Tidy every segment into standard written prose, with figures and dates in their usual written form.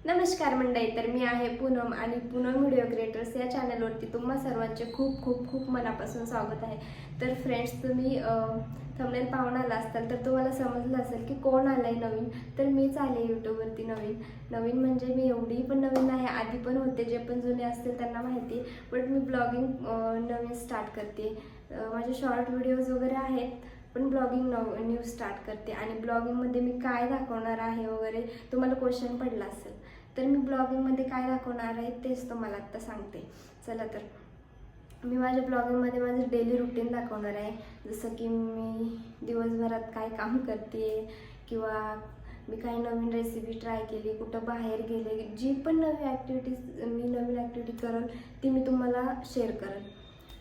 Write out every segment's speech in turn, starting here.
नमस्कार मंडळी, तर मी आहे पूनम आणि पूनम व्हिडिओ क्रिएटर्स या चॅनलवरती तुम्हा सर्वांचे खूप खूप खूप मनापासून स्वागत आहे. तर फ्रेंड्स, तुम्ही थंबनेल पाहून आला असताल तर तुम्हाला समजलं असेल की कोण आलं आहे नवीन. तर मीच आले यूट्यूबवरती नवीन म्हणजे मी एवढी पण नवीन नाही, आधी पण होते, जे पण जुने असतील त्यांना माहिती. But me blogging Naveen start करते. माझे शॉर्ट व्हिडिओज वगैरे आहेत, पण ब्लॉगिंग न्यू स्टार्ट करते. आणि ब्लॉगिंगमध्ये मी काय दाखवणार आहे वगैरे तुम्हाला क्वेश्चन पडला असेल, तर मी ब्लॉगिंगमध्ये काय दाखवणार आहे तेच तुम्हाला आत्ता सांगते. चला, तर मी माझ्या ब्लॉगिंगमध्ये माझं डेली रुटीन दाखवणार आहे. जसं की मी दिवसभरात काय काम करते, किंवा मी काही नवीन रेसिपी ट्राय केली, कुठं बाहेर गेले, जी पण नवीन ॲक्टिव्हिटी करेल ती मी तुम्हाला शेअर करेल.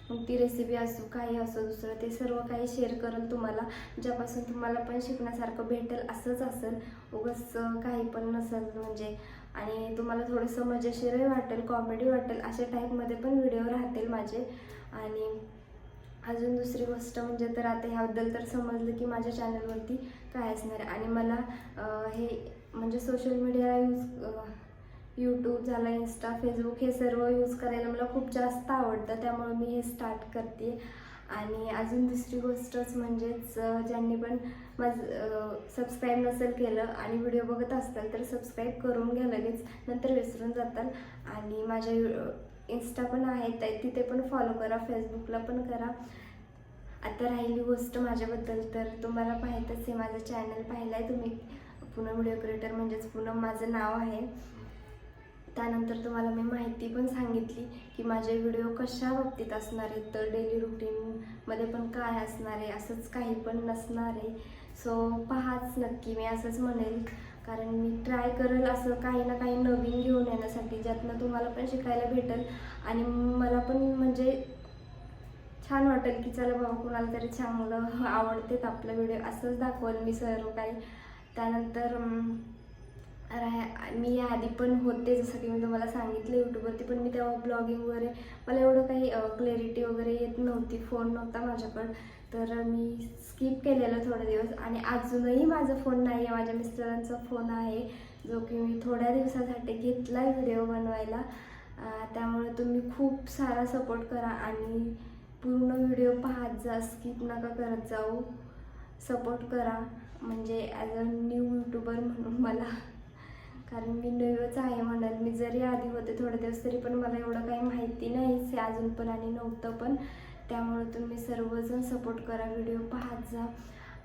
मग ती रेसिपी असो, काही असो, दुसरं ते सर्व काही शेअर करेल तुम्हाला, ज्यापासून तुम्हाला पण शिकण्यासारखं भेटेल. असंच असेल, उगाच काही पण नसेल म्हणजे. आणि तुम्हाला थोडंसं मजेशीरही वाटेल, कॉमेडी वाटेल, अशा टाईपमध्ये पण व्हिडिओ राहतील माझे. आणि अजून दुसरी गोष्ट म्हणजे, तर आता ह्याबद्दल तर समजलं की माझ्या चॅनलवरती काय असणार आहे. आणि मला हे म्हणजे सोशल मीडिया यूट्यूब झालं, इंस्टा, फेसबुक, हे सर्व यूज करायला मला खूप जास्त आवडतं, त्यामुळे मी हे स्टार्ट करते. आणि अजून दुसरी गोष्टच म्हणजेच, ज्यांनी पण माझं सबस्क्राईब नसेल केलं आणि व्हिडिओ बघत असताल तर सबस्क्राईब करून घ्या लगेच, नंतर विसरून जाताल. आणि माझ्या इंस्टा पण आहे, तिथे पण फॉलो करा, फेसबुकला पण करा. आता राहिली गोष्ट माझ्याबद्दल, तर तुम्हाला माहीतच आहे, माझं चॅनल पाहिलं आहे तुम्ही, पूनम व्हिडिओ क्रिएटर, म्हणजेच पूनम माझं नाव आहे. त्यानंतर तुम्हाला मी माहिती पण सांगितली की माझे व्हिडिओ कशा बाबतीत असणार आहेत. तर डेली रुटीनमध्ये पण काय असणार आहे, असंच काही पण नसणार आहे. सो पहाच नक्की, मी असंच म्हणेल, कारण मी ट्राय करेल असं काही ना काही नवीन घेऊन येण्यासाठी, ज्यातनं तुम्हाला पण शिकायला भेटेल आणि मला पण म्हणजे छान वाटेल की चला बाबा, कुणाला तरी चांगलं आवडतेत आपलं व्हिडिओ, असंच दाखवेल मी सर्व काही. त्यानंतर मी आधी पण होते, जसं की मी तुम्हाला सांगितलं यूट्यूबवरती, पण मी तेव्हा ब्लॉगिंग वगैरे मला एवढं काही क्लॅरिटी वगैरे येत नव्हती, फोन नव्हता माझ्याकडं, तर मी स्किप केलेलं थोडे दिवस. आणि अजूनही माझा फोन नाही आहे, माझ्या मिस्टरांचा फोन आहे, जो की मी थोड्या दिवसासाठी घेतला आहे व्हिडिओ बनवायला. त्यामुळे तुम्ही खूप सारा सपोर्ट करा आणि पूर्ण व्हिडिओ पाहत जा, स्किप नका करत जाऊ, सपोर्ट करा. म्हणजे ॲज अ न्यू यूट्यूबर म्हणून मला, कारण मी नवीनच आहे म्हणाल, मी जरी आधी होते थोडे दिवस तरी पण मला एवढं काही माहिती नाहीच आहे अजून पण, आणि नव्हतं पण. त्यामुळे तुम्ही सर्वजण सपोर्ट करा, व्हिडिओ पाहत जा.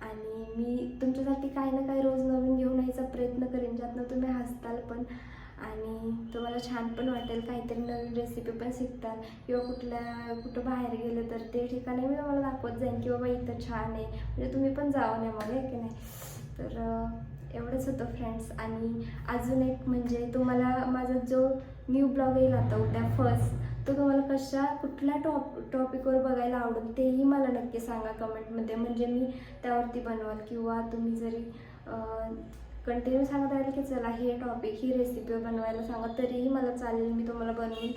आणि मी तुमच्यासाठी काही ना काही रोज नवीन घेऊन यायचा प्रयत्न करेन, ज्यातनं तुम्ही हसताल पण आणि तुम्हाला छान पण वाटेल, काहीतरी नवीन रेसिपी पण शिकताल, किंवा कुठं बाहेर गेलं तर ते ठिकाणी मी तुम्हाला दाखवत जाईन की बाबा इथं छान आहे, म्हणजे तुम्ही पण जाऊन या मग, आहे की नाही. तर एवढंच होतं फ्रेंड्स. आणि अजून एक म्हणजे, तुम्हाला माझा जो न्यू ब्लॉग येईल आता उद्या फर्स्ट, तो तुम्हाला कुठल्या टॉपिकवर बघायला आवडेल तेही मला नक्की सांगा कमेंटमध्ये, म्हणजे मी त्यावरती बनवाल. किंवा तुम्ही जरी कंटिन्यू सांगत राहील की चला हे टॉपिक, ही रेसिपी बनवायला सांगा, तरीही मला चालेल, मी तुम्हाला बनवून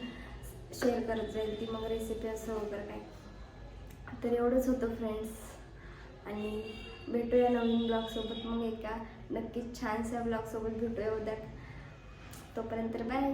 शेअर करत जाईल ती मग रेसिपी असं वगैरे काय. तर एवढंच होतं फ्रेंड्स. आणि भेटूया नवीन ब्लॉगसोबत, मग एका नक्कीच छानशा ब्लॉगसोबत भेटूया उद्या. तोपर्यंत बाय.